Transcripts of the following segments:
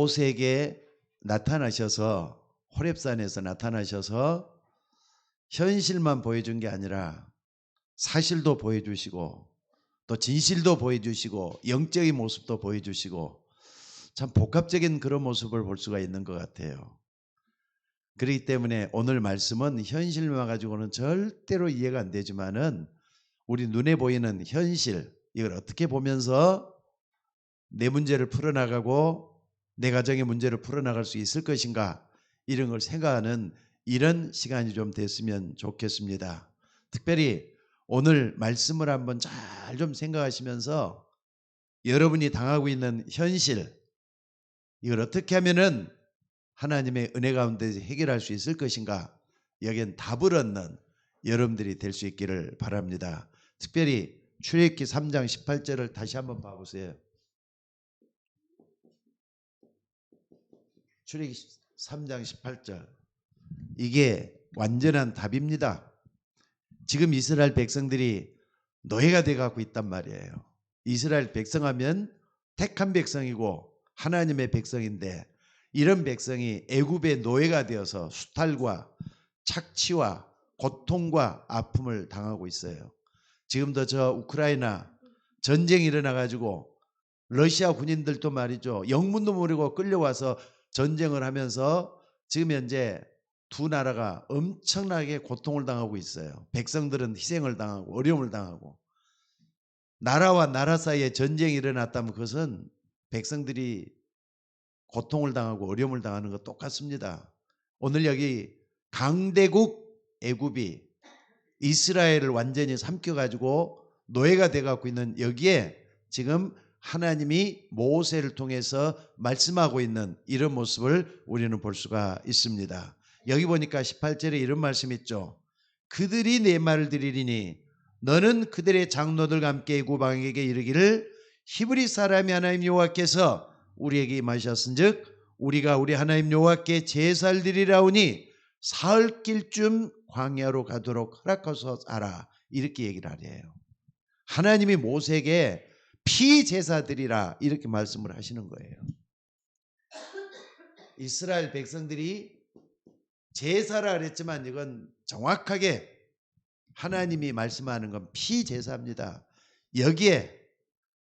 모세에게 나타나셔서 호렙산에서 나타나셔서 현실만 보여준 게 아니라 사실도 보여주시고 또 진실도 보여주시고 영적인 모습도 보여주시고 참 복합적인 그런 모습을 볼 수가 있는 것 같아요. 그렇기 때문에 오늘 말씀은 현실만 가지고는 절대로 이해가 안 되지만은 우리 눈에 보이는 현실, 이걸 어떻게 보면서 내 문제를 풀어나가고 내 가정의 문제를 풀어나갈 수 있을 것인가, 이런 걸 생각하는 이런 시간이 좀 됐으면 좋겠습니다. 특별히 오늘 말씀을 한번 잘 좀 생각하시면서 여러분이 당하고 있는 현실, 이걸 어떻게 하면은 하나님의 은혜 가운데 해결할 수 있을 것인가, 여기엔 답을 얻는 여러분들이 될 수 있기를 바랍니다. 특별히 출애굽기 3장 18절을 다시 한번 봐보세요. 출애굽기 3장 18절, 이게 완전한 답입니다. 지금 이스라엘 백성들이 노예가 돼가고 있단 말이에요. 이스라엘 백성하면 택한 백성이고 하나님의 백성인데, 이런 백성이 애굽의 노예가 되어서 수탈과 착취와 고통과 아픔을 당하고 있어요. 지금도 저 우크라이나 전쟁이 일어나가지고 러시아 군인들도 말이죠, 영문도 모르고 끌려와서 전쟁을 하면서 지금 현재 두 나라가 엄청나게 고통을 당하고 있어요. 백성들은 희생을 당하고 어려움을 당하고, 나라와 나라 사이에 전쟁이 일어났다면 그것은 백성들이 고통을 당하고 어려움을 당하는 것 똑같습니다. 오늘 여기 강대국 애굽이 이스라엘을 완전히 삼켜가지고 노예가 돼가고 있는 여기에 지금 하나님이 모세를 통해서 말씀하고 있는 이런 모습을 우리는 볼 수가 있습니다. 여기 보니까 18절에 이런 말씀 있죠. 그들이 내 말을 들으리니 너는 그들의 장로들과 함께 애굽 왕에게 이르기를 히브리 사람이 하나님 여호와께서 우리에게 임하셨은즉 우리가 우리 하나님 여호와께 제사를 드리라오니 사흘 길쯤 광야로 가도록 허락하소서, 이렇게 얘기를 하래요. 하나님이 모세에게 피제사 드리라 이렇게 말씀을 하시는 거예요. 이스라엘 백성들이 제사라 그랬지만 이건 정확하게 하나님이 말씀하는 건 피제사입니다. 여기에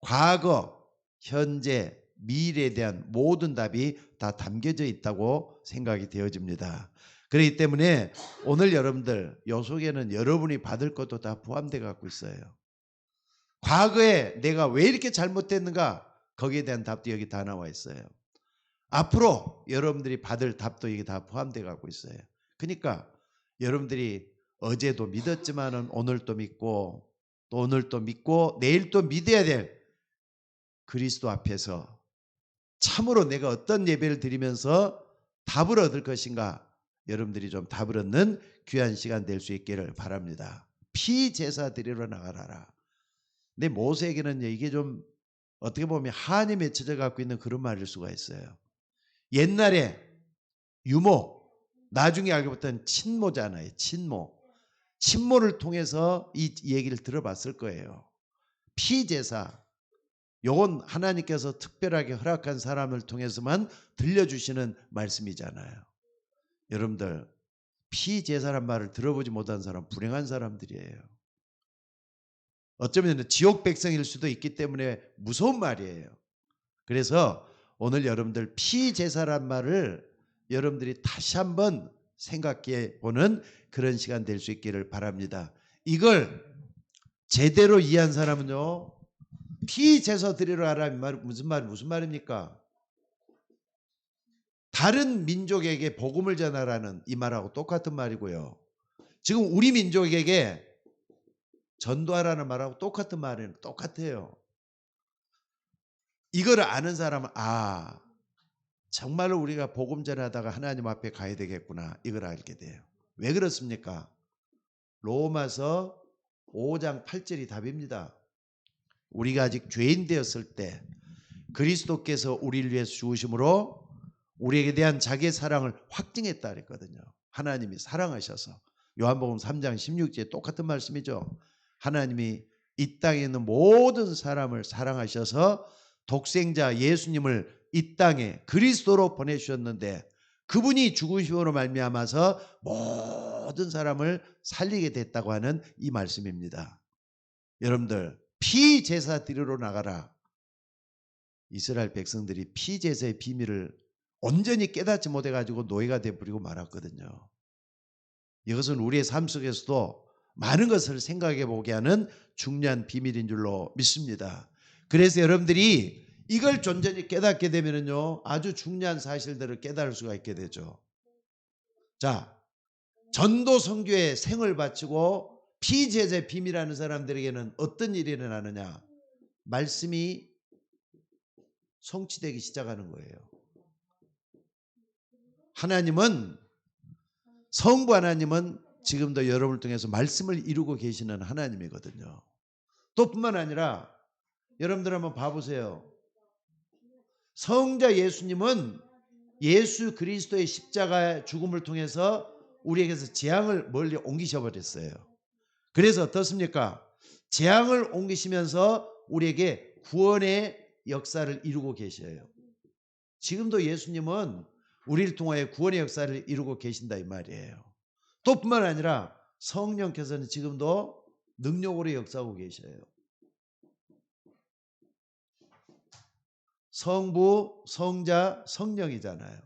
과거, 현재, 미래에 대한 모든 답이 다 담겨져 있다고 생각이 되어집니다. 그렇기 때문에 오늘 여러분들 요 속에는 여러분이 받을 것도 다 포함되어 갖고 있어요. 과거에 내가 왜 이렇게 잘못됐는가, 거기에 대한 답도 여기 다 나와 있어요. 앞으로 여러분들이 받을 답도 여기 다 포함되어 갖고 있어요. 그러니까 여러분들이 어제도 믿었지만은 오늘 또 믿고 또 오늘 또 믿고 내일 또 믿어야 될 그리스도 앞에서 참으로 내가 어떤 예배를 드리면서 답을 얻을 것인가, 여러분들이 좀 답을 얻는 귀한 시간 될 수 있기를 바랍니다. 피제사 드리러 나가라. 근데 모세에게는 이게 좀 어떻게 보면 한이 맺혀져 갖고 있는 그런 말일 수가 있어요. 옛날에 유모, 나중에 알고 봤더니 친모잖아요. 친모를 통해서 이 얘기를 들어봤을 거예요. 피제사, 요건 하나님께서 특별하게 허락한 사람을 통해서만 들려주시는 말씀이잖아요. 여러분들, 피제사란 말을 들어보지 못한 사람 불행한 사람들이에요. 어쩌면 지옥 백성일 수도 있기 때문에 무서운 말이에요. 그래서 오늘 여러분들 피제사란 말을 여러분들이 다시 한번 생각해 보는 그런 시간 될 수 있기를 바랍니다. 이걸 제대로 이해한 사람은요, 피제사 드리러 가라는 말 무슨 말입니까? 다른 민족에게 복음을 전하라는 이 말하고 똑같은 말이고요. 지금 우리 민족에게 전도하라는 말하고 똑같은 말이에요. 똑같아요. 이걸 아는 사람은 정말로 우리가 복음 전하다가 하나님 앞에 가야 되겠구나, 이걸 알게 돼요. 왜 그렇습니까? 로마서 5장 8절이 답입니다. 우리가 아직 죄인 되었을 때 그리스도께서 우리를 위해서 죽으심으로 우리에게 대한 자기의 사랑을 확증했다 그랬거든요. 하나님이 사랑하셔서. 요한복음 3장 16절에 똑같은 말씀이죠. 하나님이 이 땅에 있는 모든 사람을 사랑하셔서 독생자 예수님을 이 땅에 그리스도로 보내주셨는데 그분이 죽으심으로 말미암아서 모든 사람을 살리게 됐다고 하는 이 말씀입니다. 여러분들 피제사 드리러 나가라. 이스라엘 백성들이 피제사의 비밀을 온전히 깨닫지 못해가지고 노예가 되어버리고 말았거든요. 이것은 우리의 삶 속에서도 많은 것을 생각해 보게 하는 중요한 비밀인 줄로 믿습니다. 그래서 여러분들이 이걸 온전히 깨닫게 되면요 아주 중요한 사실들을 깨달을 수가 있게 되죠. 자, 전도 선교에 생을 바치고 피제사의 비밀하는 사람들에게는 어떤 일이 일어나느냐? 말씀이 성취되기 시작하는 거예요. 하나님은 성부 하나님은 지금도 여러분을 통해서 말씀을 이루고 계시는 하나님이거든요. 또 뿐만 아니라 여러분들 한번 봐보세요. 성자 예수님은 예수 그리스도의 십자가 죽음을 통해서 우리에게서 재앙을 멀리 옮기셔 버렸어요. 그래서 어떻습니까? 재앙을 옮기시면서 우리에게 구원의 역사를 이루고 계셔요. 지금도 예수님은 우리를 통하여 구원의 역사를 이루고 계신다 이 말이에요. 또 뿐만 아니라 성령께서는 지금도 능력으로 역사하고 계셔요. 성부, 성자, 성령이잖아요.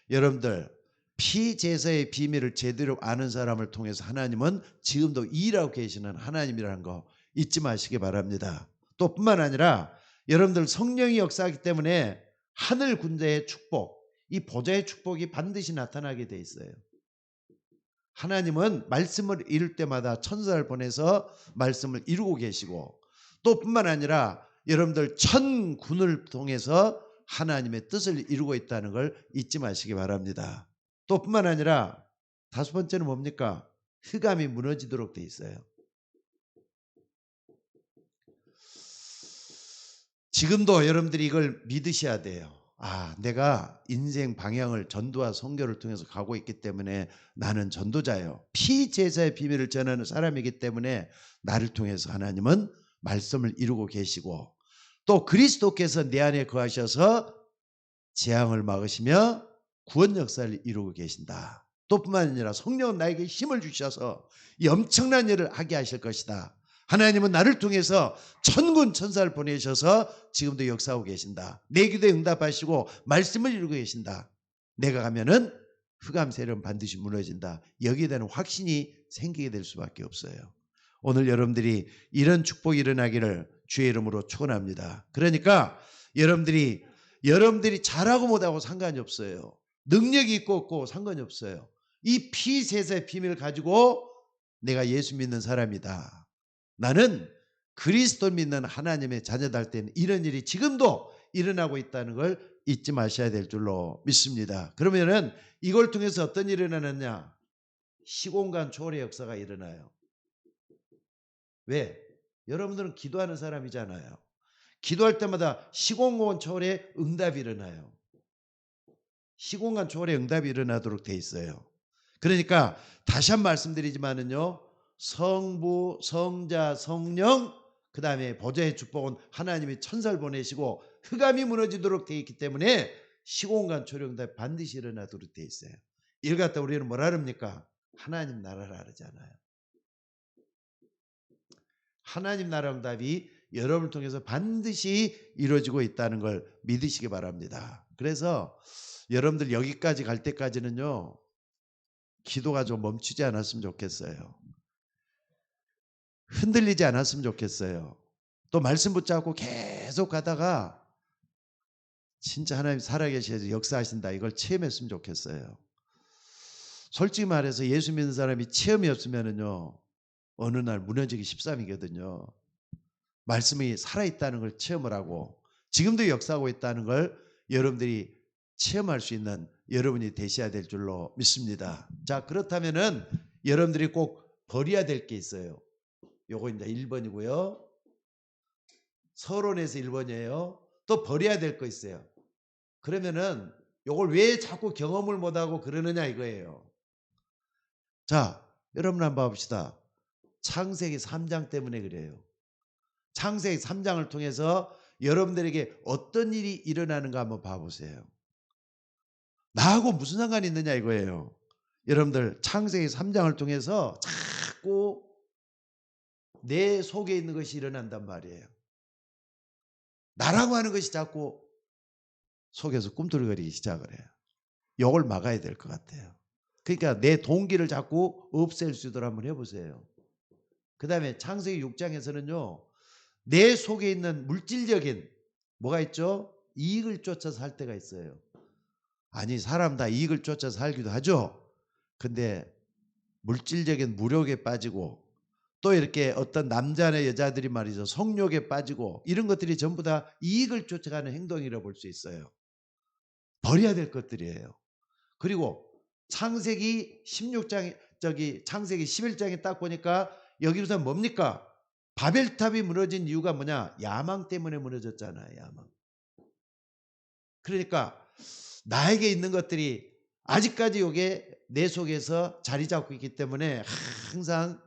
여러분들 피제사의 비밀을 제대로 아는 사람을 통해서 하나님은 지금도 일하고 계시는 하나님이라는 거 잊지 마시기 바랍니다. 또 뿐만 아니라 여러분들 성령이 역사하기 때문에 하늘 군대의 축복, 이 보좌의 축복이 반드시 나타나게 돼 있어요. 하나님은 말씀을 이룰 때마다 천사를 보내서 말씀을 이루고 계시고 또 뿐만 아니라 여러분들 천군을 통해서 하나님의 뜻을 이루고 있다는 걸 잊지 마시기 바랍니다. 또 뿐만 아니라 다섯 번째는 뭡니까? 흑암이 무너지도록 돼 있어요. 지금도 여러분들이 이걸 믿으셔야 돼요. 아, 내가 인생 방향을 전도와 선교를 통해서 가고 있기 때문에 나는 전도자예요. 피제사의 비밀을 전하는 사람이기 때문에 나를 통해서 하나님은 말씀을 이루고 계시고 또 그리스도께서 내 안에 거하셔서 재앙을 막으시며 구원 역사를 이루고 계신다. 또 뿐만 아니라 성령은 나에게 힘을 주셔서 이 엄청난 일을 하게 하실 것이다. 하나님은 나를 통해서 천군 천사를 보내셔서 지금도 역사하고 계신다. 내 기도에 응답하시고 말씀을 이루고 계신다. 내가 가면은 흑암 세력은 반드시 무너진다. 여기에 대한 확신이 생기게 될 수밖에 없어요. 오늘 여러분들이 이런 축복이 일어나기를 주의 이름으로 축원합니다. 그러니까 여러분들이 잘하고 못하고 상관이 없어요. 능력이 있고 없고 상관이 없어요. 이 피제사의 비밀을 가지고 내가 예수 믿는 사람이다. 나는 그리스도 믿는 하나님의 자녀다 할 때는 이런 일이 지금도 일어나고 있다는 걸 잊지 마셔야 될 줄로 믿습니다. 그러면은 이걸 통해서 어떤 일이 일어나느냐? 시공간 초월의 역사가 일어나요. 왜? 여러분들은 기도하는 사람이잖아요. 기도할 때마다 시공간 초월의 응답이 일어나요. 시공간 초월의 응답이 일어나도록 돼 있어요. 그러니까 다시 한 번 말씀드리지만은요. 성부, 성자, 성령 그 다음에 보좌의 축복은 하나님이 천사를 보내시고 흑암이 무너지도록 되어 있기 때문에 시공간 초월응답이 반드시 일어나도록 되어 있어요. 이걸 갖다 우리는 뭐라 합니까? 하나님 나라라 그러잖아요. 하나님 나라 응답이 여러분을 통해서 반드시 이루어지고 있다는 걸 믿으시기 바랍니다. 그래서 여러분들 여기까지 갈 때까지는요. 기도가 좀 멈추지 않았으면 좋겠어요. 흔들리지 않았으면 좋겠어요. 또 말씀 붙잡고 계속 가다가 진짜 하나님 살아계셔서 역사하신다 이걸 체험했으면 좋겠어요. 솔직히 말해서 예수 믿는 사람이 체험이 없으면은요 어느 날 무너지기 십삼이거든요. 말씀이 살아있다는 걸 체험을 하고 지금도 역사하고 있다는 걸 여러분들이 체험할 수 있는 여러분이 되셔야 될 줄로 믿습니다. 자, 그렇다면은 여러분들이 꼭 버려야 될 게 있어요. 요거 이제 1번이고요. 서론에서 1번이에요. 또 버려야 될 거 있어요. 그러면은 요걸 왜 자꾸 경험을 못하고 그러느냐 이거예요. 자, 여러분 한번 봐봅시다. 창세기 3장 때문에 그래요. 창세기 3장을 통해서 여러분들에게 어떤 일이 일어나는가 한번 봐보세요. 나하고 무슨 상관이 있느냐 이거예요. 여러분들 창세기 3장을 통해서 자꾸 내 속에 있는 것이 일어난단 말이에요. 나라고 하는 것이 자꾸 속에서 꿈틀거리기 시작을 해요. 이걸 막아야 될 것 같아요. 그러니까 내 동기를 자꾸 없앨 수 있도록 한번 해보세요. 그 다음에 창세기 6장에서는요. 내 속에 있는 물질적인 뭐가 있죠? 이익을 쫓아서 살 때가 있어요. 아니 사람 다 이익을 쫓아서 살기도 하죠. 근데 물질적인 무력에 빠지고 또 이렇게 어떤 남자나 여자들이 말이죠. 성욕에 빠지고 이런 것들이 전부 다 이익을 쫓아가는 행동이라고 볼 수 있어요. 버려야 될 것들이에요. 그리고 창세기 16장 창세기 11장에 딱 보니까 여기서 뭡니까? 바벨탑이 무너진 이유가 뭐냐? 야망 때문에 무너졌잖아요. 야망. 그러니까 나에게 있는 것들이 아직까지 이게 내 속에서 자리 잡고 있기 때문에 항상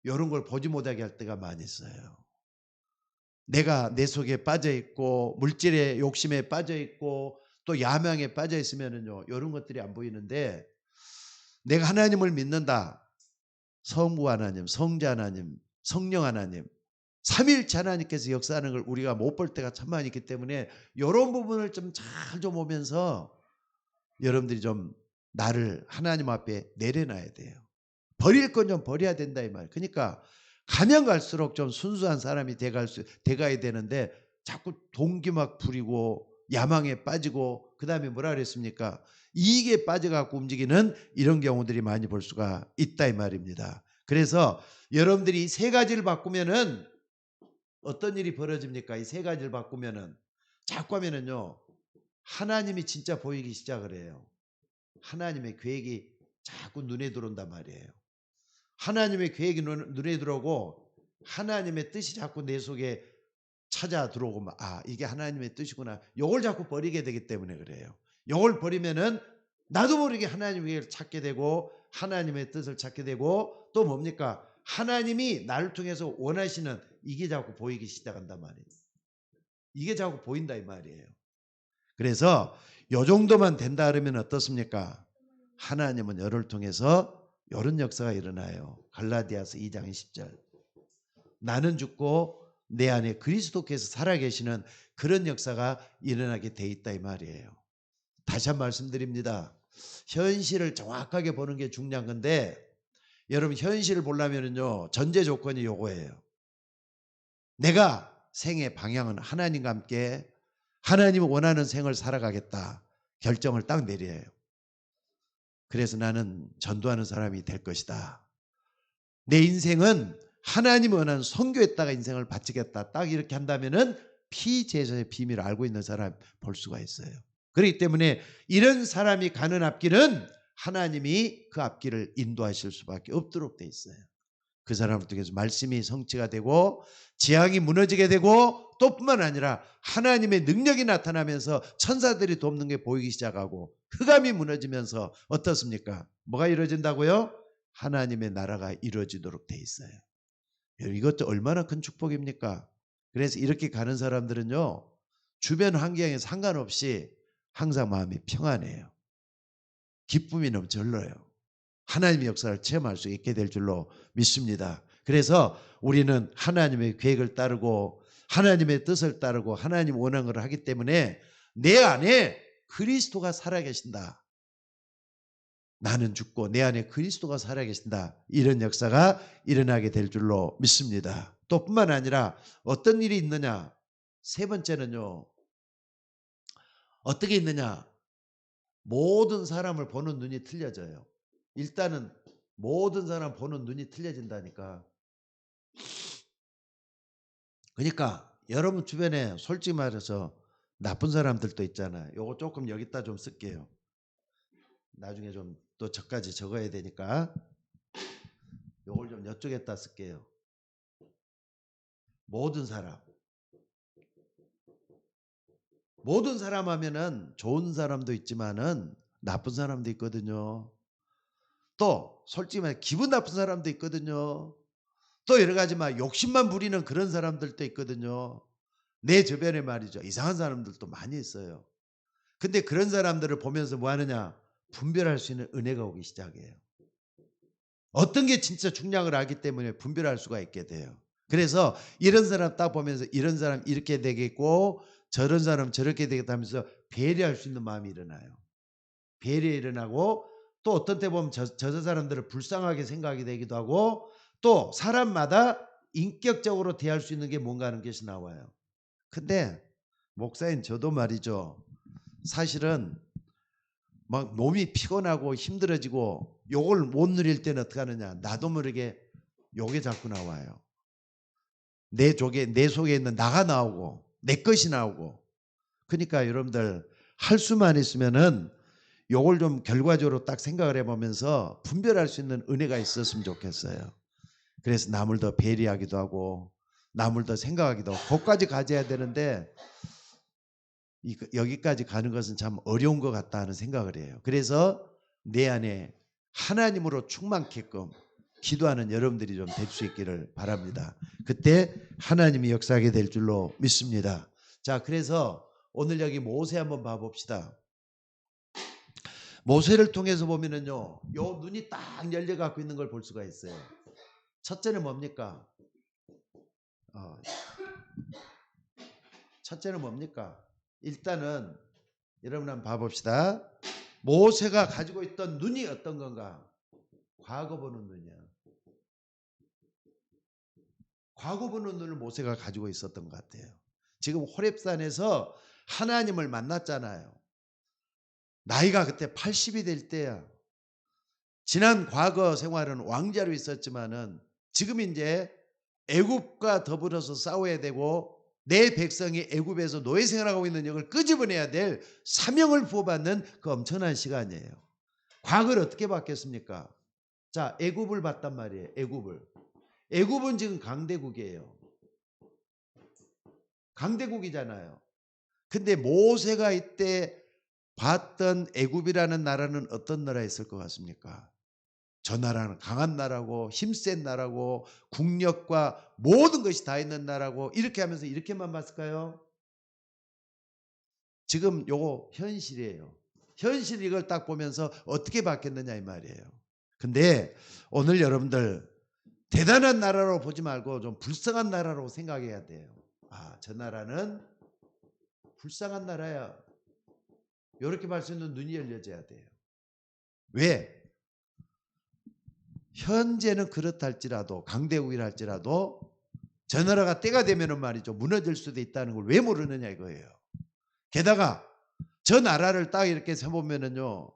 이런 걸 보지 못하게 할 때가 많이 있어요. 내가 내 속에 빠져 있고 물질의 욕심에 빠져 있고 또 야망에 빠져 있으면은요 이런 것들이 안 보이는데 내가 하나님을 믿는다. 성부 하나님, 성자 하나님, 성령 하나님, 삼위일체 하나님께서 역사하는 걸 우리가 못 볼 때가 참 많이 있기 때문에 이런 부분을 좀 잘 좀 보면서 여러분들이 좀 나를 하나님 앞에 내려놔야 돼요. 버릴 건 좀 버려야 된다 이 말. 그러니까 가면 갈수록 좀 순수한 사람이 돼가야 되는데 자꾸 동기 막 부리고 야망에 빠지고 그다음에 뭐라 그랬습니까? 이익에 빠져갖고 움직이는 이런 경우들이 많이 볼 수가 있다 이 말입니다. 그래서 여러분들이 이 세 가지를 바꾸면은 어떤 일이 벌어집니까? 이 세 가지를 바꾸면은 자꾸 하면은요 하나님이 진짜 보이기 시작을 해요. 하나님의 계획이 자꾸 눈에 들어온단 말이에요. 하나님의 계획이 눈에 들어오고 하나님의 뜻이 자꾸 내 속에 찾아 들어오고 아 이게 하나님의 뜻이구나. 요걸 자꾸 버리게 되기 때문에 그래요. 요걸 버리면은 나도 모르게 하나님을 찾게 되고 하나님의 뜻을 찾게 되고 또 뭡니까? 하나님이 나를 통해서 원하시는 이게 자꾸 보이기 시작한단 말이에요. 이게 자꾸 보인다 이 말이에요. 그래서 요 정도만 된다 그러면 어떻습니까? 하나님은 너를 통해서 이런 역사가 일어나요. 갈라디아서 2장 10절. 나는 죽고 내 안에 그리스도께서 살아계시는 그런 역사가 일어나게 돼 있다 이 말이에요. 다시 한 번 말씀드립니다. 현실을 정확하게 보는 게 중요한 건데 여러분 현실을 보려면요 전제 조건이 요거예요. 내가 생의 방향은 하나님과 함께 하나님이 원하는 생을 살아가겠다 결정을 딱 내려요. 그래서 나는 전도하는 사람이 될 것이다. 내 인생은 하나님이 원하는 선교에다가 인생을 바치겠다. 딱 이렇게 한다면은 피제사의 비밀을 알고 있는 사람 볼 수가 있어요. 그렇기 때문에 이런 사람이 가는 앞길은 하나님이 그 앞길을 인도하실 수밖에 없도록 돼 있어요. 그 사람을 통해서 말씀이 성취가 되고 재앙이 무너지게 되고 또 뿐만 아니라 하나님의 능력이 나타나면서 천사들이 돕는 게 보이기 시작하고 흑암이 무너지면서 어떻습니까? 뭐가 이루어진다고요? 하나님의 나라가 이루어지도록 돼 있어요. 이것도 얼마나 큰 축복입니까? 그래서 이렇게 가는 사람들은요 주변 환경에 상관없이 항상 마음이 평안해요. 기쁨이 넘쳐흘러요. 하나님의 역사를 체험할 수 있게 될 줄로 믿습니다. 그래서 우리는 하나님의 계획을 따르고 하나님의 뜻을 따르고 하나님 원하는 걸 하기 때문에 내 안에 그리스도가 살아계신다. 나는 죽고 내 안에 그리스도가 살아계신다. 이런 역사가 일어나게 될 줄로 믿습니다. 또 뿐만 아니라 어떤 일이 있느냐. 세 번째는요. 어떻게 있느냐. 모든 사람을 보는 눈이 틀려져요. 일단은 모든 사람 보는 눈이 틀려진다니까. 그러니까 여러분 주변에 솔직히 말해서 나쁜 사람들도 있잖아요. 요거 조금 여기다 좀 쓸게요. 나중에 좀 또 저까지 적어야 되니까 요걸 좀 이쪽에다 쓸게요. 모든 사람. 모든 사람 하면은 좋은 사람도 있지만은 나쁜 사람도 있거든요. 또 솔직히 말해 기분 나쁜 사람도 있거든요. 또 여러 가지 막 욕심만 부리는 그런 사람들도 있거든요. 내 주변에 말이죠. 이상한 사람들도 많이 있어요. 근데 그런 사람들을 보면서 뭐 하느냐? 분별할 수 있는 은혜가 오기 시작해요. 어떤 게 진짜 중량을 알기 때문에 분별할 수가 있게 돼요. 그래서 이런 사람 딱 보면서 이런 사람 이렇게 되겠고 저런 사람 저렇게 되겠다 하면서 배려할 수 있는 마음이 일어나요. 배려 일어나고 또 어떤 때 보면 저 사람들을 불쌍하게 생각이 되기도 하고 또 사람마다 인격적으로 대할 수 있는 게 뭔가 하는 것이 나와요. 근데 목사님 저도 말이죠. 사실은 막 몸이 피곤하고 힘들어지고 욕을 못 누릴 때는 어떻게 하느냐. 나도 모르게 욕이 자꾸 나와요. 내 속에 있는 나가 나오고 내 것이 나오고. 그러니까 여러분들 할 수만 있으면은 요걸 좀 결과적으로 딱 생각을 해보면서 분별할 수 있는 은혜가 있었으면 좋겠어요. 그래서 남을 더 배려하기도 하고 남을 더 생각하기도 하고 거기까지 가져야 되는데 여기까지 가는 것은 참 어려운 것 같다 하는 생각을 해요. 그래서 내 안에 하나님으로 충만케끔 기도하는 여러분들이 좀 될 수 있기를 바랍니다. 그때 하나님이 역사하게 될 줄로 믿습니다. 자, 그래서 오늘 여기 모세 한번 봐봅시다. 모세를 통해서 보면은요, 요 눈이 딱 열려 갖고 있는 걸 볼 수가 있어요. 첫째는 뭡니까? 첫째는 뭡니까? 일단은 여러분 한번 봐봅시다. 모세가 가지고 있던 눈이 어떤 건가? 과거 보는 눈이야. 과거 보는 눈을 모세가 가지고 있었던 것 같아요. 지금 호렙산에서 하나님을 만났잖아요. 나이가 그때 80이 될 때야. 지난 과거 생활은 왕자로 있었지만은 지금 이제 애굽과 더불어서 싸워야 되고 내 백성이 애굽에서 노예 생활하고 있는 역을 끄집어내야 될 사명을 부어받는 그 엄청난 시간이에요. 과거를 어떻게 봤겠습니까? 자, 애굽을 봤단 말이에요. 애굽은 지금 강대국이에요. 강대국이잖아요. 근데 모세가 이때 봤던 애굽이라는 나라는 어떤 나라였을 것 같습니까? 저 나라는 강한 나라고 힘센 나라고 국력과 모든 것이 다 있는 나라고 이렇게 하면서 이렇게만 봤을까요? 지금 요거 현실이에요. 현실 이걸 딱 보면서 어떻게 봤겠느냐 이 말이에요. 근데 오늘 여러분들 대단한 나라로 보지 말고 좀 불쌍한 나라로 생각해야 돼요. 아, 저 나라는 불쌍한 나라야. 이렇게 볼 수 있는 눈이 열려져야 돼요. 왜? 현재는 그렇다 할지라도 강대국이라 할지라도 저 나라가 때가 되면은 말이죠. 무너질 수도 있다는 걸 왜 모르느냐 이거예요. 게다가 저 나라를 딱 이렇게 세보면은요.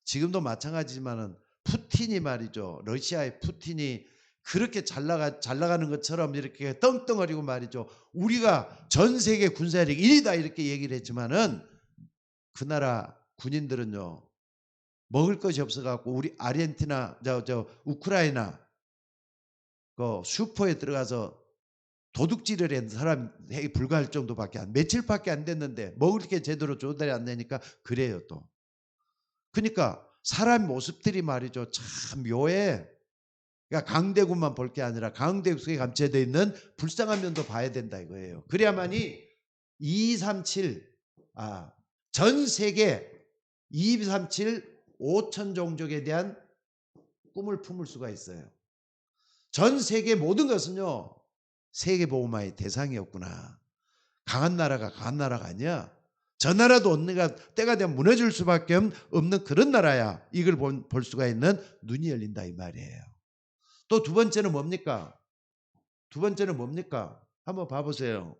지금도 마찬가지지만은 푸틴이 말이죠. 러시아의 푸틴이 그렇게 잘 나가는 것처럼 이렇게 떵떵거리고 말이죠. 우리가 전 세계 군사력 1위다 이렇게 얘기를 했지만은 그 나라 군인들은요. 먹을 것이 없어갖고 우리 아르헨티나 우크라이나 그 슈퍼에 들어가서 도둑질을 한 사람이 불과할 정도밖에 며칠밖에 안 됐는데 먹을 게 제대로 조달이 안 되니까 그래요 또. 그러니까 사람 모습들이 말이죠 참 묘해. 그러니까 강대국만 볼 게 아니라 강대국 속에 감춰져 있는 불쌍한 면도 봐야 된다 이거예요. 그래야만이 237 전 세계 237 5천 종족에 대한 꿈을 품을 수가 있어요. 전 세계 모든 것은요. 세계보고마의 대상이었구나. 강한 나라가 아니야. 저 나라도 언니가 때가 되면 무너질 수밖에 없는 그런 나라야. 이걸 볼 수가 있는 눈이 열린다 이 말이에요. 또 두 번째는 뭡니까? 한번 봐보세요.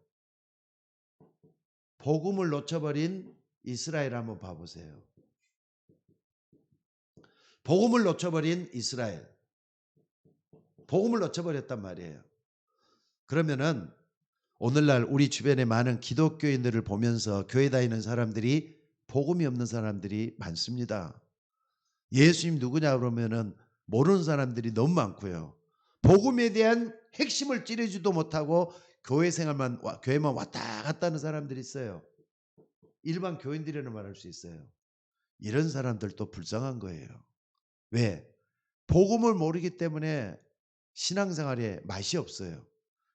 복음을 놓쳐버린 이스라엘 한번 봐보세요. 복음을 놓쳐버린 이스라엘. 복음을 놓쳐버렸단 말이에요. 그러면은 오늘날 우리 주변에 많은 기독교인들을 보면서 교회 다니는 사람들이 복음이 없는 사람들이 많습니다. 예수님 누구냐 그러면은 모르는 사람들이 너무 많고요. 복음에 대한 핵심을 찌르지도 못하고 교회만 왔다 갔다 하는 사람들이 있어요. 일반 교인들이라는 말할 수 있어요. 이런 사람들도 불쌍한 거예요. 왜? 복음을 모르기 때문에 신앙생활에 맛이 없어요.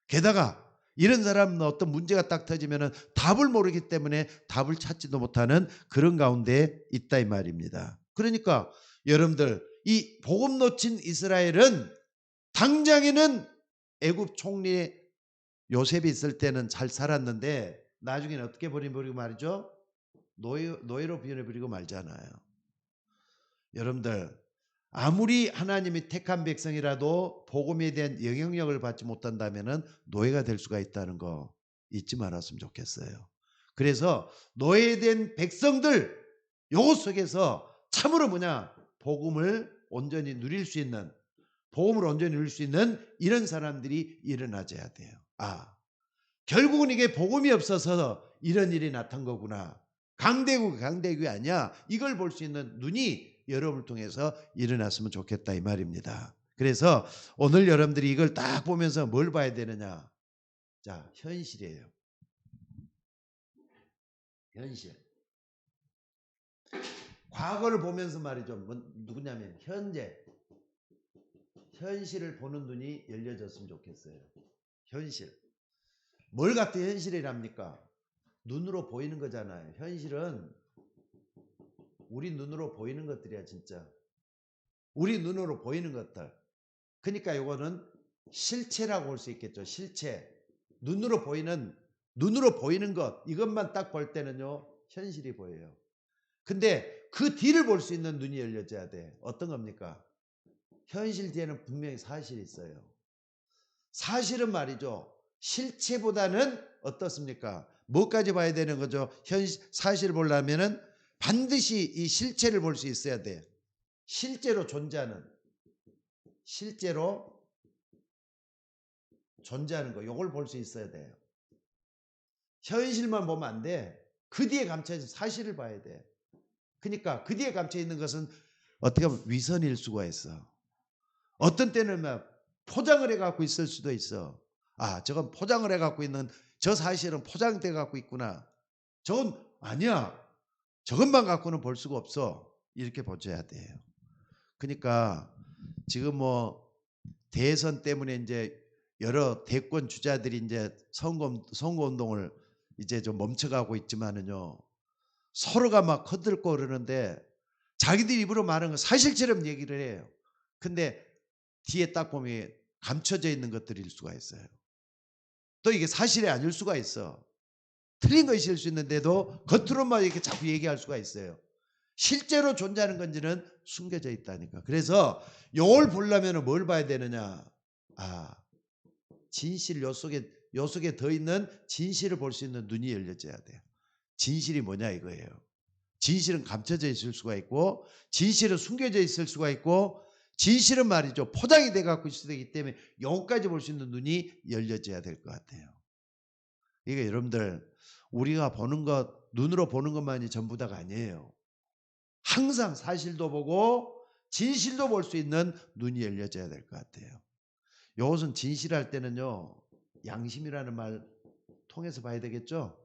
게다가 이런 사람은 어떤 문제가 딱 터지면은 답을 모르기 때문에 답을 찾지도 못하는 그런 가운데 있다 이 말입니다. 그러니까 여러분들 이 복음 놓친 이스라엘은 당장에는 애굽 총리 요셉이 있을 때는 잘 살았는데 나중에는 어떻게 버리고 말이죠? 노예로 변해버리고 말잖아요. 여러분들 아무리 하나님이 택한 백성이라도 복음에 대한 영향력을 받지 못한다면 노예가 될 수가 있다는 거 잊지 말았으면 좋겠어요. 그래서 노예된 백성들 요 속에서 참으로 복음을 온전히 누릴 수 있는, 복음을 온전히 누릴 수 있는 이런 사람들이 일어나줘야 돼요. 결국은 이게 복음이 없어서 이런 일이 나타난 거구나. 강대국이 아니야. 이걸 볼 수 있는 눈이 여러분을 통해서 일어났으면 좋겠다 이 말입니다. 그래서 오늘 여러분들이 이걸 딱 보면서 뭘 봐야 되느냐? 자, 현실이에요. 현실. 과거를 보면서 말이죠. 누구냐면 현실을 보는 눈이 열려졌으면 좋겠어요. 현실. 뭘 갖고 현실이랍니까? 눈으로 보이는 거잖아요. 현실은 우리 눈으로 보이는 것들이야 진짜. 우리 눈으로 보이는 것들. 그러니까 이거는 실체라고 볼 수 있겠죠. 실체. 눈으로 보이는 것 이것만 딱 볼 때는요 현실이 보여요. 근데 그 뒤를 볼 수 있는 눈이 열려져야 돼. 어떤 겁니까? 현실 뒤에는 분명히 사실이 있어요. 사실은 말이죠. 실체보다는 어떻습니까? 뭐까지 봐야 되는 거죠? 사실을 보려면은 반드시 이 실체를 볼 수 있어야 돼. 실제로 존재하는 거 요걸 볼 수 있어야 돼요. 현실만 보면 안 돼. 그 뒤에 감춰진 사실을 봐야 돼. 그러니까 그 뒤에 감춰 있는 것은 어떻게 보면 위선일 수가 있어. 어떤 때는 막 포장을 해갖고 있을 수도 있어. 저건 포장을 해갖고 있는 저 사실은 포장돼 갖고 있구나. 저건 아니야. 저것만 갖고는 볼 수가 없어. 이렇게 보셔야 돼요. 그러니까 지금 대선 때문에 이제 여러 대권 주자들이 이제 선거 운동을 이제 좀 멈춰가고 있지만은요. 서로가 막 커들고 그러는데 자기들 입으로 말하는 건 사실처럼 얘기를 해요. 근데 뒤에 딱 보면 감춰져 있는 것들일 수가 있어요. 또 이게 사실이 아닐 수가 있어. 틀린 것일 수 있는데도 겉으로만 이렇게 자꾸 얘기할 수가 있어요. 실제로 존재하는 건지는 숨겨져 있다니까. 그래서 이걸 보려면 뭘 봐야 되느냐? 진실 요 속에 더 있는 진실을 볼 수 있는 눈이 열려져야 돼요. 진실이 뭐냐 이거예요. 진실은 감춰져 있을 수가 있고 진실은 숨겨져 있을 수가 있고 진실은 말이죠. 포장이 돼 갖고 있어야 되기 때문에 여기까지 볼 수 있는 눈이 열려져야 될 것 같아요. 이게 여러분들 우리가 보는 것 눈으로 보는 것만이 전부다가 아니에요. 항상 사실도 보고 진실도 볼 수 있는 눈이 열려져야 될 것 같아요. 이것은 진실할 때는요. 양심이라는 말 통해서 봐야 되겠죠.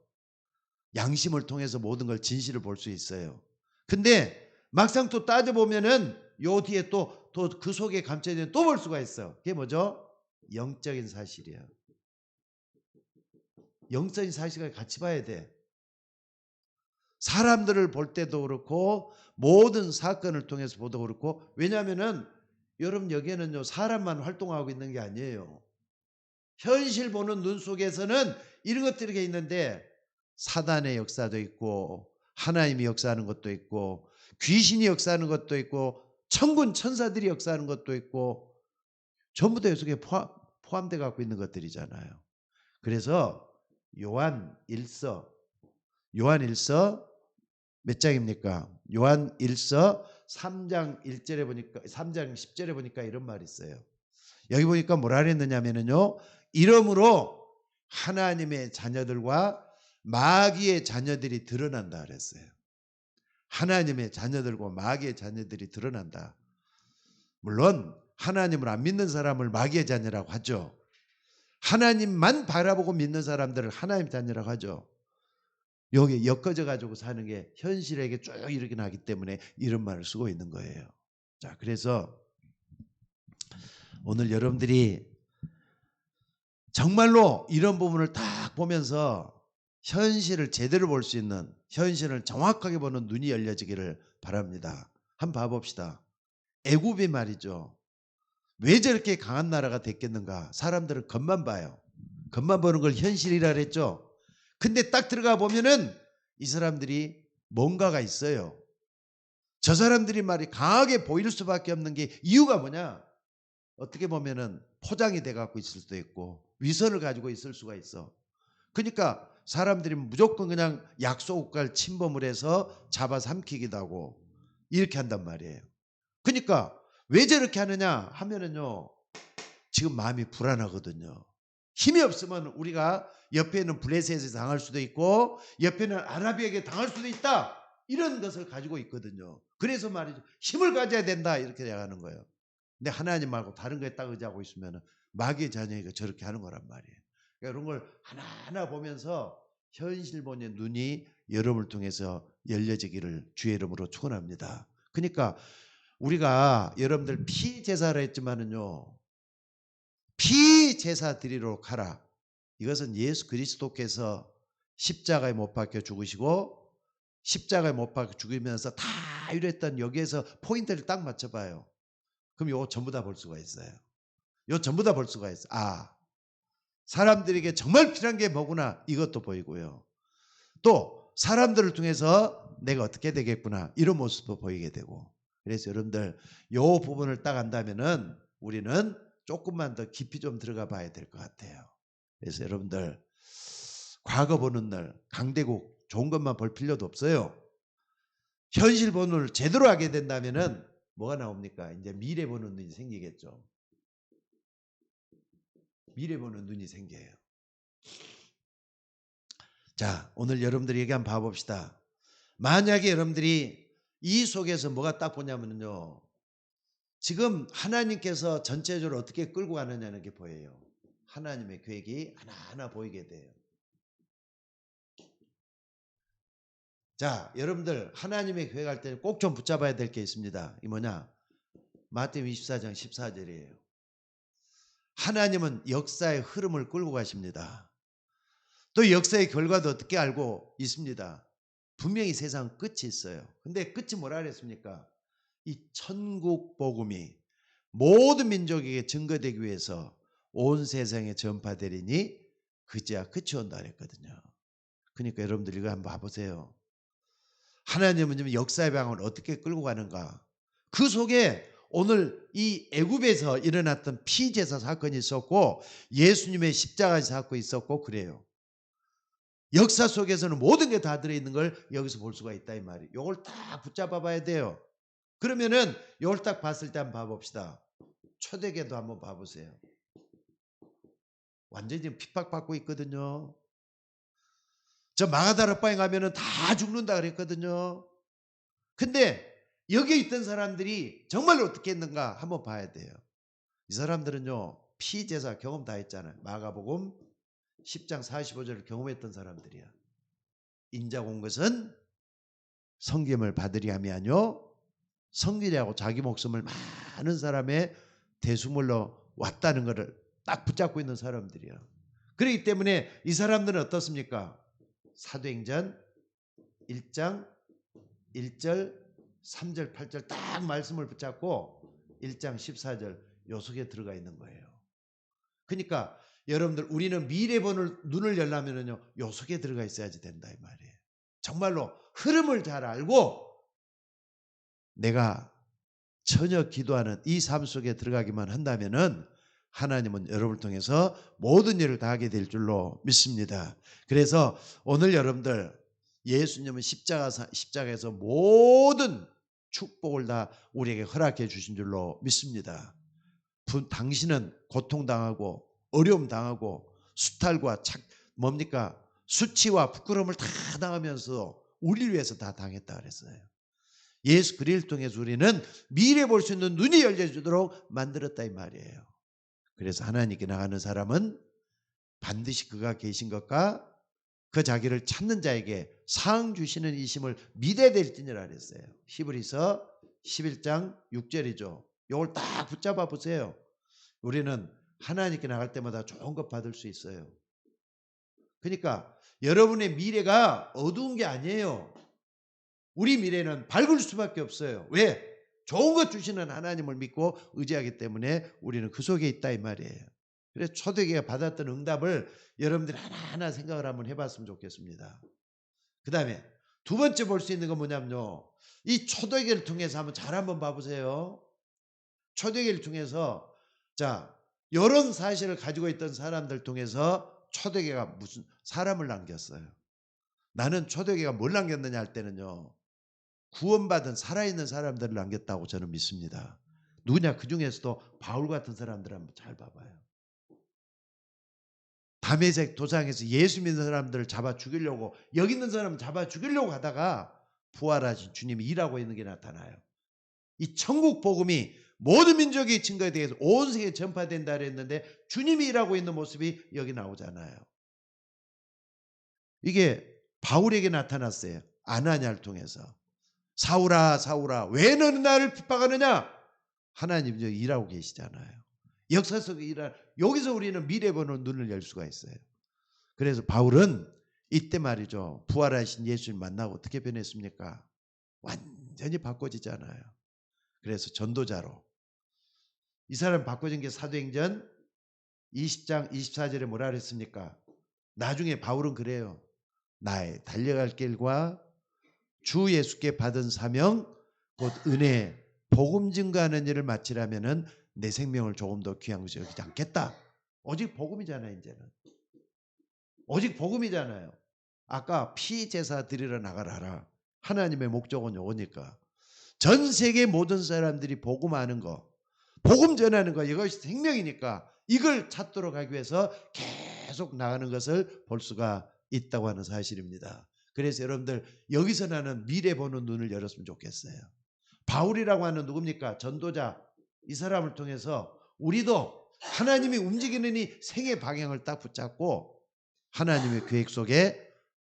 양심을 통해서 모든 걸 진실을 볼 수 있어요. 근데 막상 또 따져보면은 요 뒤에 또 그 속에 감춰져 있는 또 볼 수가 있어. 그게 뭐죠? 영적인 사실이야. 영적인 사실을 같이 봐야 돼. 사람들을 볼 때도 그렇고 모든 사건을 통해서 보도 그렇고 왜냐하면은 여러분 여기에는요 사람만 활동하고 있는 게 아니에요. 현실 보는 눈 속에서는 이런 것들이 있는데 사단의 역사도 있고 하나님이 역사하는 것도 있고 귀신이 역사하는 것도 있고 천군 천사들이 역사하는 것도 있고 전부 다 여기에 포함되어 갖고 있는 것들이잖아요. 그래서 요한 1서 몇 장입니까? 요한 1서 3장 1절에 보니까 3장 10절에 보니까 이런 말이 있어요. 여기 보니까 뭐라 그랬느냐면요. 이러므로 하나님의 자녀들과 마귀의 자녀들이 드러난다 그랬어요. 하나님의 자녀들과 마귀의 자녀들이 드러난다. 물론 하나님을 안 믿는 사람을 마귀의 자녀라고 하죠. 하나님만 바라보고 믿는 사람들을 하나님의 자녀라고 하죠. 여기에 엮어져 가지고 사는 게 현실에게 쭉 이렇게 나기 때문에 이런 말을 쓰고 있는 거예요. 자, 그래서 오늘 여러분들이 정말로 이런 부분을 딱 보면서 현실을 제대로 볼 수 있는, 현실을 정확하게 보는 눈이 열려지기를 바랍니다. 한번 봐봅시다. 애굽이 말이죠. 왜 저렇게 강한 나라가 됐겠는가? 사람들은 겉만 봐요. 겉만 보는 걸 현실이라 그랬죠. 근데 딱 들어가 보면은 이 사람들이 뭔가가 있어요. 저 사람들이 말이 강하게 보일 수밖에 없는 게 이유가 뭐냐? 어떻게 보면은 포장이 돼 갖고 있을 수도 있고 위선을 가지고 있을 수가 있어. 그러니까 사람들이 무조건 그냥 약속을 침범을 해서 잡아삼키기도 하고 이렇게 한단 말이에요. 그러니까 왜 저렇게 하느냐 하면은요, 지금 마음이 불안하거든요. 힘이 없으면 우리가 옆에 있는 블레셋에 당할 수도 있고 옆에 있는 아라비에게 당할 수도 있다, 이런 것을 가지고 있거든요. 그래서 말이죠, 힘을 가져야 된다 이렇게 얘기하는 거예요. 근데 하나님 말고 다른 거에 딱 의지하고 있으면 마귀의 자녀가 저렇게 하는 거란 말이에요. 그러니까 이런 걸 하나하나 보면서 현실 보는 눈이 여러분을 통해서 열려지기를 주의 이름으로 축원합니다. 그러니까 우리가 여러분들 피제사라 했지만은요, 피제사 드리러 가라. 이것은 예수 그리스도께서 십자가에 못 박혀 죽으시고 십자가에 못 박혀 죽으면서 다 이랬던 여기에서 포인트를 딱 맞춰봐요. 그럼 요거 전부 다 볼 수가 있어요. 요 전부 다 볼 수가 있어요. 아, 사람들에게 정말 필요한 게 뭐구나, 이것도 보이고요. 또 사람들을 통해서 내가 어떻게 되겠구나, 이런 모습도 보이게 되고. 그래서 여러분들 요 부분을 딱 안다면은 우리는 조금만 더 깊이 좀 들어가 봐야 될 것 같아요. 그래서 여러분들 과거 보는 날 강대국 좋은 것만 볼 필요도 없어요. 현실 보는 걸 제대로 하게 된다면은 뭐가 나옵니까? 이제 미래 보는 눈이 생기겠죠. 미래 보는 눈이 생겨요. 자, 오늘 여러분들이 얘기 한번 봐봅시다. 만약에 여러분들이 이 속에서 뭐가 딱 보냐면요, 지금 하나님께서 전체적으로 어떻게 끌고 가느냐는 게 보여요. 하나님의 계획이 하나하나 보이게 돼요. 자, 여러분들 하나님의 계획할 때는 꼭 좀 붙잡아야 될 게 있습니다. 이 뭐냐? 마태복음 24장 14절이에요. 하나님은 역사의 흐름을 끌고 가십니다. 또 역사의 결과도 어떻게 알고 있습니다. 분명히 세상 끝이 있어요. 근데 끝이 뭐라 그랬습니까? 이 천국 복음이 모든 민족에게 증거되기 위해서 온 세상에 전파되리니 그제야 끝이 온다 그랬거든요. 그러니까 여러분들 이거 한번 봐보세요. 하나님은 역사의 방향을 어떻게 끌고 가는가? 그 속에 오늘 이 애굽에서 일어났던 피제사 사건이 있었고 예수님의 십자가 사건이 있었고 그래요. 역사 속에서는 모든 게 다 들어있는 걸 여기서 볼 수가 있다 이 말이에요. 이걸 딱 붙잡아 봐야 돼요. 그러면은 이걸 딱 봤을 때 한번 봐봅시다. 초대교도 한번 봐보세요. 완전히 지금 핍박받고 있거든요. 저 마가다락방에 가면은 다 죽는다 그랬거든요. 근데 여기에 있던 사람들이 정말 어떻게 했는가 한번 봐야 돼요. 이 사람들은요, 피제사 경험 다 했잖아요. 마가복음 10장 45절을 경험했던 사람들이야. 인자가 온 것은 성김을 받으리 함이 아니요 성기라고 자기 목숨을 많은 사람의 대수물로 왔다는 것을 딱 붙잡고 있는 사람들이야. 그렇기 때문에 이 사람들은 어떻습니까? 사도행전 1장 1절 3절 8절 딱 말씀을 붙잡고 1장 14절 요 속에 들어가 있는 거예요. 그러니까 여러분들 우리는 미래 보는 눈을 열려면요 요 속에 들어가 있어야지 된다 이 말이에요. 정말로 흐름을 잘 알고 내가 전혀 기도하는 이 삶 속에 들어가기만 한다면은 하나님은 여러분을 통해서 모든 일을 다 하게 될 줄로 믿습니다. 그래서 오늘 여러분들 예수님은 십자가에서 모든 축복을 다 우리에게 허락해 주신 줄로 믿습니다. 당신은 고통당하고 어려움 당하고 수탈과 뭡니까? 수치와 부끄러움을 다 당하면서 우리를 위해서 다 당했다 그랬어요. 예수 그리스도를 통해서 우리는 미래 볼 수 있는 눈이 열려주도록 만들었다 이 말이에요. 그래서 하나님께 나가는 사람은 반드시 그가 계신 것과 그 자기를 찾는 자에게 상 주시는 이심을 믿어야 될지니라 그랬어요. 히브리서 11장 6절이죠. 이걸 딱 붙잡아 보세요. 우리는 하나님께 나갈 때마다 좋은 것 받을 수 있어요. 그러니까 여러분의 미래가 어두운 게 아니에요. 우리 미래는 밝을 수밖에 없어요. 왜? 좋은 것 주시는 하나님을 믿고 의지하기 때문에 우리는 그 속에 있다 이 말이에요. 그래서 초대교회가 받았던 응답을 여러분들이 하나하나 생각을 한번 해봤으면 좋겠습니다. 그 다음에 두 번째 볼 수 있는 건 뭐냐면요. 이 초대교회를 통해서 한번 봐보세요. 초대교회를 통해서 자 이런 사실을 가지고 있던 사람들 통해서 초대교회가 무슨 사람을 남겼어요. 나는 초대교회가 뭘 남겼느냐 할 때는요. 구원받은 살아있는 사람들을 남겼다고 저는 믿습니다. 누구냐? 그 중에서도 바울 같은 사람들 한번 잘 봐봐요. 다메섹 도상에서 예수 믿는 사람들을 잡아 죽이려고 여기 있는 사람을 잡아 죽이려고 하다가 부활하신 주님이 일하고 있는 게 나타나요. 이 천국 복음이 모든 민족이 증거에 대해서 온 세계에 전파된다 그랬는데 주님이 일하고 있는 모습이 여기 나오잖아요. 이게 바울에게 나타났어요. 아나니아를 통해서. 사울아 사울아 왜 너는 나를 핍박하느냐? 하나님 여기 일하고 계시잖아요. 역사 속에 일하 여기서 우리는 미래 보는 눈을 열 수가 있어요. 그래서 바울은 이때 말이죠. 부활하신 예수를 만나고 어떻게 변했습니까? 완전히 바꿔지잖아요. 그래서 전도자로 이 사람 바꿔진 게 사도행전 20장 24절에 뭐라 그랬습니까? 나중에 바울은 그래요. 나의 달려갈 길과 주 예수께 받은 사명 곧 은혜 복음 증거하는 일을 마치려면은 내 생명을 조금 더 귀한 것이 여기지 않겠다. 오직 복음이잖아요. 이제는 오직 복음이잖아요. 아까 피제사 드리러 나가라. 하나님의 목적은 요거니까 전 세계 모든 사람들이 복음 아는 거 복음 전하는 거 이것이 생명이니까 이걸 찾도록 하기 위해서 계속 나가는 것을 볼 수가 있다고 하는 사실입니다. 그래서 여러분들 여기서 나는 미래 보는 눈을 열었으면 좋겠어요. 바울이라고 하는 누굽니까? 전도자. 이 사람을 통해서 우리도 하나님이 움직이는 이 생의 방향을 딱 붙잡고 하나님의 계획 속에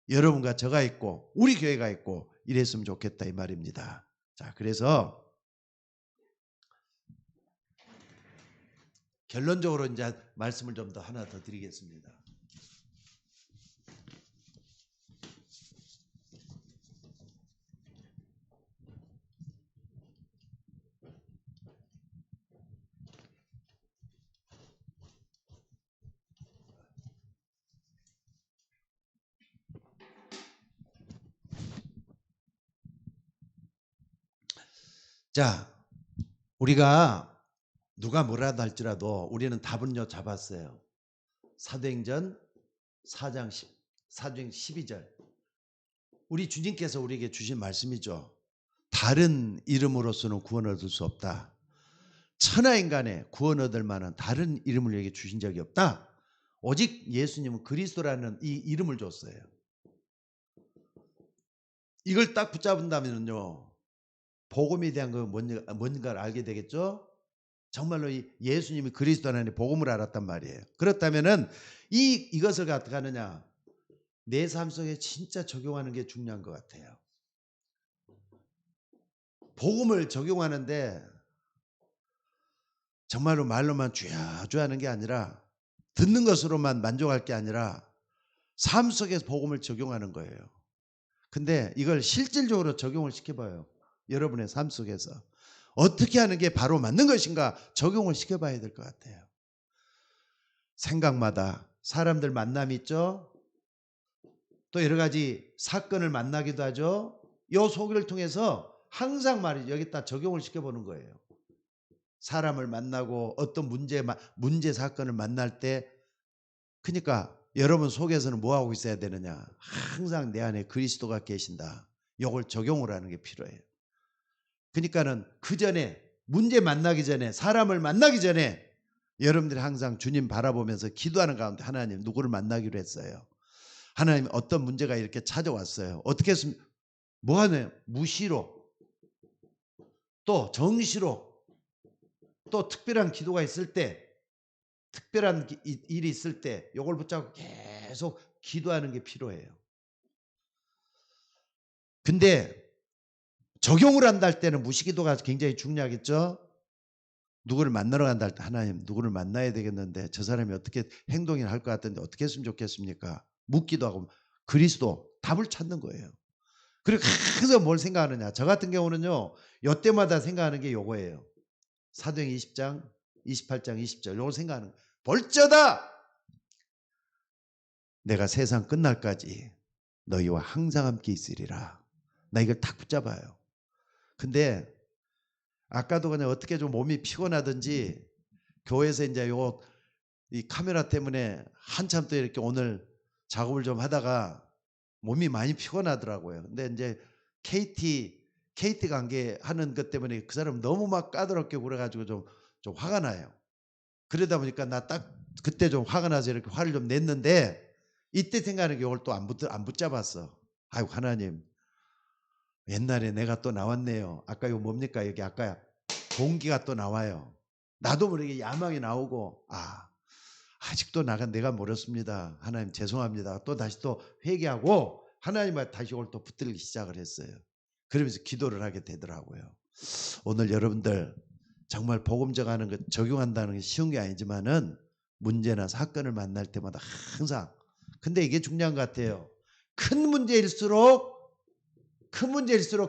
여러분과 저가 있고 우리 교회가 있고 이랬으면 좋겠다 이 말입니다. 자, 그래서 결론적으로 이제 말씀을 좀 더 하나 더 드리겠습니다. 자, 우리가 누가 뭐라도 할지라도 우리는 답은요 잡았어요. 사도행전 4장 12절. 우리 주님께서 우리에게 주신 말씀이죠. 다른 이름으로서는 구원 얻을 수 없다. 천하인간에 구원 얻을 만한 다른 이름을 우리에게 주신 적이 없다. 오직 예수님은 그리스도라는 이 이름을 줬어요. 이걸 딱 붙잡은다면요. 복음에 대한 거 뭔가를 알게 되겠죠. 정말로 이 예수님이 그리스도라는 복음을 알았단 말이에요. 그렇다면은 이것을 어떻게 하느냐? 내 삶 속에 진짜 적용하는 게 중요한 것 같아요. 복음을 적용하는데 정말로 말로만 쥐어쥐어 하는 게 아니라 듣는 것으로만 만족할 게 아니라 삶 속에서 복음을 적용하는 거예요. 근데 이걸 실질적으로 적용을 시켜봐요. 여러분의 삶 속에서. 어떻게 하는 게 바로 맞는 것인가 적용을 시켜봐야 될 것 같아요. 생각마다 사람들 만남이 있죠. 또 여러 가지 사건을 만나기도 하죠. 이 소기를 통해서 항상 말이죠. 여기다 적용을 시켜보는 거예요. 사람을 만나고 어떤 문제 사건을 만날 때 그러니까 여러분 속에서는 뭐하고 있어야 되느냐. 항상 내 안에 그리스도가 계신다. 이걸 적용을 하는 게 필요해요. 그러니까는 그 전에 문제 만나기 전에 사람을 만나기 전에 여러분들이 항상 주님 바라보면서 기도하는 가운데 하나님 누구를 만나기로 했어요. 하나님 어떤 문제가 이렇게 찾아왔어요. 어떻게 했으면 뭐 하나요? 무시로 또 정시로 또 특별한 기도가 있을 때 특별한 일이 있을 때 이걸 붙잡고 계속 기도하는 게 필요해요. 근데 적용을 한다 할 때는 무시기도가 굉장히 중요하겠죠. 누구를 만나러 간다 할 때 하나님 누구를 만나야 되겠는데 저 사람이 어떻게 행동을 할 것 같은데 어떻게 했으면 좋겠습니까? 묻기도 하고 그리스도 답을 찾는 거예요. 그리고 항상 뭘 생각하느냐. 저 같은 경우는요. 요때마다 생각하는 게 요거예요. 사도행 20장 28장 20절 요걸 생각하는 거예요. 볼쩌다 내가 세상 끝날까지 너희와 항상 함께 있으리라. 나 이걸 딱 붙잡아요. 근데 아까도 그냥 어떻게 좀 몸이 피곤하든지 교회에서 이제 이 카메라 때문에 한참 또 이렇게 오늘 작업을 좀 하다가 몸이 많이 피곤하더라고요. 근데 이제 KT 관계 하는 것 때문에 그 사람 너무 막 까다롭게 그래가지고 좀 화가 나요. 그러다 보니까 나 딱 그때 좀 화가 나서 이렇게 화를 좀 냈는데 이때 생각하는 게 이걸 또 안 붙잡았어. 아이고 하나님 옛날에 내가 또 나왔네요. 아까 이거 뭡니까? 여기 아까 동기가 또 나와요. 나도 모르게 야망이 나오고 아직도 내가 멀었습니다. 하나님 죄송합니다. 또 다시 또 회개하고 하나님과 다시 오늘 또 붙들기 시작을 했어요. 그러면서 기도를 하게 되더라고요. 오늘 여러분들 정말 복음 전하는 것 적용한다는 게 쉬운 게 아니지만은 문제나 사건을 만날 때마다 항상 근데 이게 중요한 것 같아요. 큰 문제일수록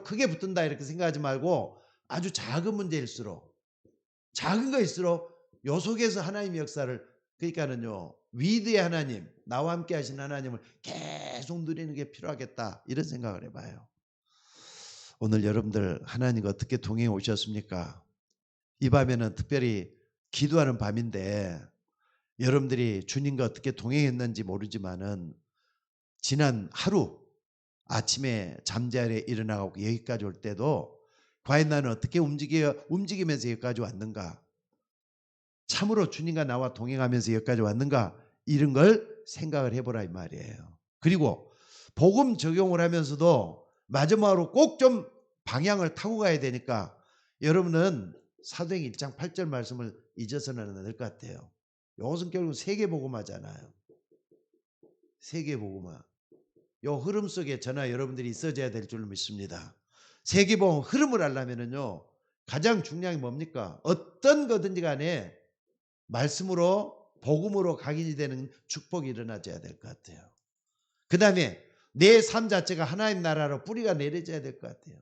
크게 붙든다 이렇게 생각하지 말고 아주 작은 문제일수록 작은 거일수록 요 속에서 하나님의 역사를 그러니까는요 위드의 하나님 나와 함께 하신 하나님을 계속 누리는 게 필요하겠다 이런 생각을 해봐요. 오늘 여러분들 하나님과 어떻게 동행해 오셨습니까? 이 밤에는 특별히 기도하는 밤인데 여러분들이 주님과 어떻게 동행했는지 모르지만은 지난 하루 아침에 잠자리에 일어나고 여기까지 올 때도 과연 나는 어떻게 움직이면서 여기까지 왔는가? 참으로 주님과 나와 동행하면서 여기까지 왔는가? 이런 걸 생각을 해보라 이 말이에요. 그리고 복음 적용을 하면서도 마지막으로 꼭 좀 방향을 타고 가야 되니까 여러분은 사도행 1장 8절 말씀을 잊어서는 안 될 것 같아요. 이것은 결국 세계복음화잖아요. 세계복음화. 요 흐름 속에 저나 여러분들이 있어져야 될 줄로 믿습니다. 세계복음 흐름을 하려면은요 가장 중요한 게 뭡니까? 어떤 거든지 간에 말씀으로 복음으로 각인이 되는 축복이 일어나줘야 될 것 같아요. 그 다음에 내 삶 자체가 하나님 나라로 뿌리가 내려져야 될 것 같아요.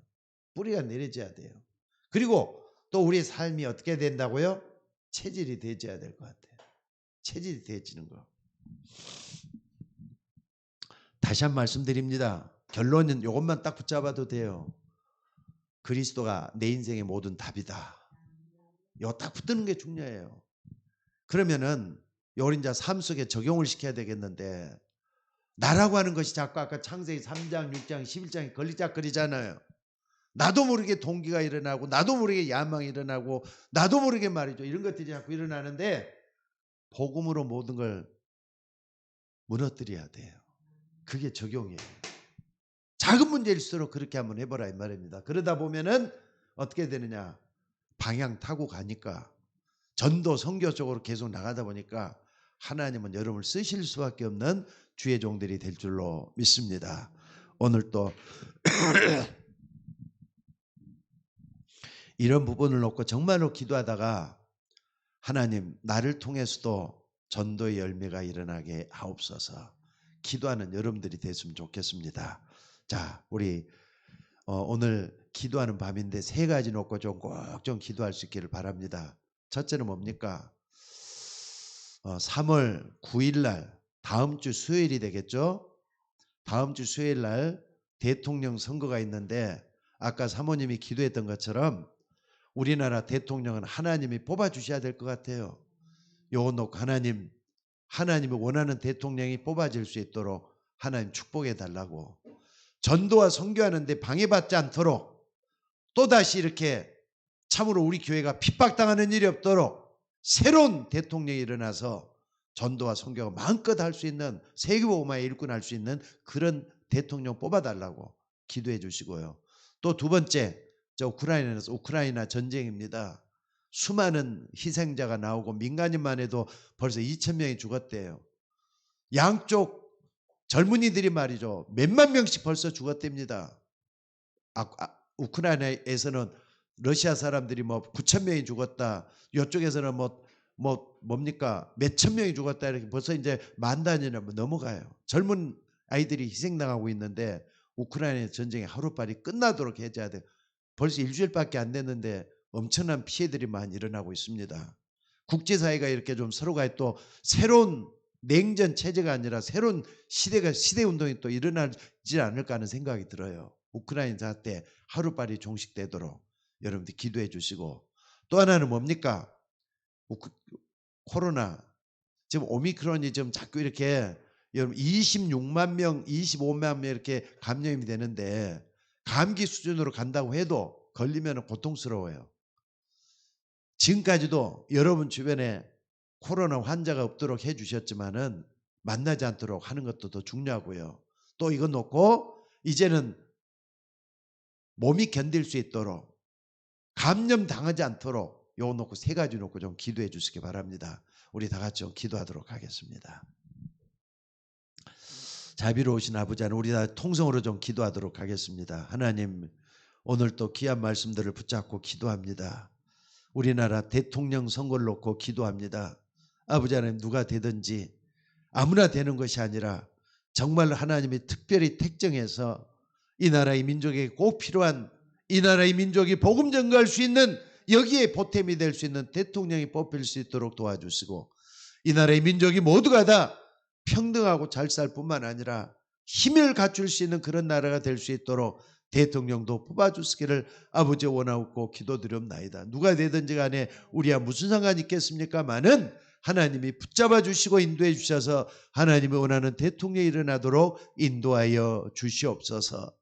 뿌리가 내려져야 돼요. 그리고 또 우리 삶이 어떻게 된다고요? 체질이 되어야 될 것 같아요. 체질이 되어지는 거. 다시 한 말씀드립니다. 결론은 이것만 딱 붙잡아도 돼요. 그리스도가 내 인생의 모든 답이다. 이거 딱 붙드는 게 중요해요. 그러면은 우리 이제 삶 속에 적용을 시켜야 되겠는데 나라고 하는 것이 자꾸 아까 창세기 3장, 6장, 11장에 걸리작거리잖아요. 나도 모르게 동기가 일어나고 나도 모르게 야망이 일어나고 나도 모르게 말이죠. 이런 것들이 자꾸 일어나는데 복음으로 모든 걸 무너뜨려야 돼요. 그게 적용이에요. 작은 문제일수록 그렇게 한번 해보라 이 말입니다. 그러다 보면은 어떻게 되느냐. 방향 타고 가니까 전도 선교 쪽으로 계속 나가다 보니까 하나님은 여러분을 쓰실 수밖에 없는 주의 종들이 될 줄로 믿습니다. 오늘 또 이런 부분을 놓고 정말로 기도하다가 하나님 나를 통해서도 전도의 열매가 일어나게 하옵소서. 기도하는 여러분들이 됐으면 좋겠습니다. 자, 우리 오늘 기도하는 밤인데 세 가지 놓고 꼭 좀 기도할 수 있기를 바랍니다. 첫째는 뭡니까? 3월 9일 날 다음 주 수요일이 되겠죠? 다음 주 수요일 날 대통령 선거가 있는데 아까 사모님이 기도했던 것처럼 우리나라 대통령은 하나님이 뽑아주셔야 될 것 같아요. 요거 놓고 하나님이 원하는 대통령이 뽑아질 수 있도록 하나님 축복해 달라고 전도와 선교하는데 방해받지 않도록 또다시 이렇게 참으로 우리 교회가 핍박당하는 일이 없도록 새로운 대통령이 일어나서 전도와 선교가 마음껏 할 수 있는 세계복음화의 일꾼할 수 있는 그런 대통령 뽑아달라고 기도해 주시고요. 또 두 번째 우크라이나 전쟁입니다. 수많은 희생자가 나오고 민간인만 해도 벌써 2,000명이 죽었대요. 양쪽 젊은이들이 말이죠. 몇만 명씩 벌써 죽었답니다. 우크라이나에서는 러시아 사람들이 뭐 9천 명이 죽었다. 이쪽에서는 뭡니까? 몇천 명이 죽었다. 이렇게 벌써 이제 만 단위나 넘어가요. 젊은 아이들이 희생당하고 있는데 우크라이나 전쟁이 하루빨리 끝나도록 해줘야 돼요. 벌써 일주일밖에 안 됐는데 엄청난 피해들이 많이 일어나고 있습니다. 국제사회가 이렇게 좀 서로가 또 새로운 냉전 체제가 아니라 새로운 시대 운동이 또 일어나지 않을까 하는 생각이 들어요. 우크라이나 사태 하루빨리 종식되도록 여러분들 기도해 주시고, 또 하나는 뭡니까? 코로나 지금 오미크론이 좀 자꾸 이렇게 여러분 26만 명, 25만 명 이렇게 감염이 되는데 감기 수준으로 간다고 해도 걸리면 고통스러워요. 지금까지도 여러분 주변에 코로나 환자가 없도록 해주셨지만은 만나지 않도록 하는 것도 더 중요하고요. 또 이거 놓고 이제는 몸이 견딜 수 있도록 감염 당하지 않도록 요거 놓고 세 가지 놓고 좀 기도해 주시기 바랍니다. 우리 다 같이 좀 기도하도록 하겠습니다. 자비로우신 아버지 하나님, 우리 다 통성으로 좀 기도하도록 하겠습니다. 하나님, 오늘 또 귀한 말씀들을 붙잡고 기도합니다. 우리나라 대통령 선거를 놓고 기도합니다. 아버지 하나님, 누가 되든지 아무나 되는 것이 아니라 정말 하나님이 특별히 택정해서 이 나라의 민족에게 꼭 필요한, 이 나라의 민족이 복음 전가할 수 있는, 여기에 보탬이 될 수 있는 대통령이 뽑힐 수 있도록 도와주시고, 이 나라의 민족이 모두가 다 평등하고 잘 살 뿐만 아니라 힘을 갖출 수 있는 그런 나라가 될 수 있도록 대통령도 뽑아주시기를 아버지 원하옵고 기도드렸나이다. 누가 되든지 간에 우리와 무슨 상관이 있겠습니까마는 하나님이 붙잡아 주시고 인도해 주셔서 하나님이 원하는 대통령이 일어나도록 인도하여 주시옵소서.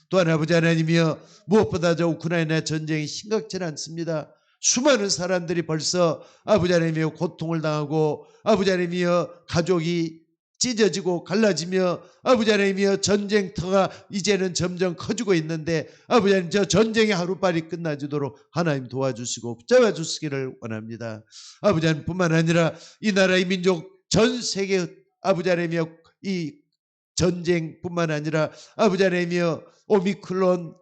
또한 아버지 하나님이여, 무엇보다 저 우크라이나 전쟁이 심각치 않습니다. 수많은 사람들이 벌써 아버지 하나님이여 고통을 당하고, 아버지 하나님이여 가족이 찢어지고 갈라지며, 아버지 하나님이여 전쟁터가 이제는 점점 커지고 있는데 아버지 하나님, 저 전쟁이 하루빨리 끝나지도록 하나님 도와주시고 붙잡아 주시기를 원합니다. 아버지 하나님 뿐만 아니라 이 나라의 민족 전 세계 아버지 하나님이여 이 전쟁뿐만 아니라 아버지 하나님이여 오미크론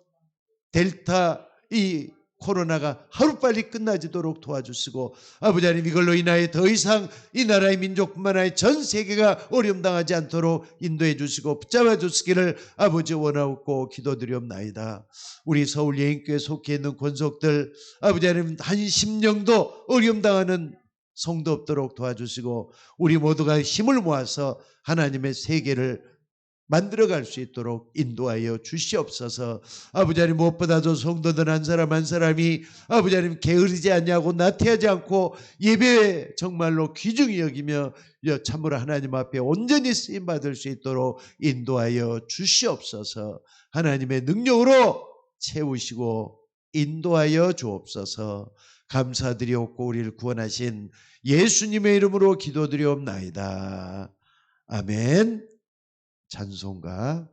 델타 이 코로나가 하루빨리 끝나지도록 도와주시고, 아버지 하나님 이걸로 인하여 더 이상 이 나라의 민족뿐만 아니라 전 세계가 어려움 당하지 않도록 인도해 주시고 붙잡아 주시기를 아버지 원하옵고 기도드리옵나이다. 우리 서울 예인교회 속해 있는 권속들 아버지 하나님 한 심령도 어려움 당하는 성도 없도록 도와주시고, 우리 모두가 힘을 모아서 하나님의 세계를 만들어갈 수 있도록 인도하여 주시옵소서. 아버지 하나님, 무엇보다도 성도들 한 사람 한 사람이 아버지 하나님 게으르지 않냐고 나태하지 않고 예배에 정말로 귀중히 여기며 참으로 하나님 앞에 온전히 쓰임받을 수 있도록 인도하여 주시옵소서. 하나님의 능력으로 채우시고 인도하여 주옵소서. 감사드리옵고 우리를 구원하신 예수님의 이름으로 기도드리옵나이다. 아멘. 찬송가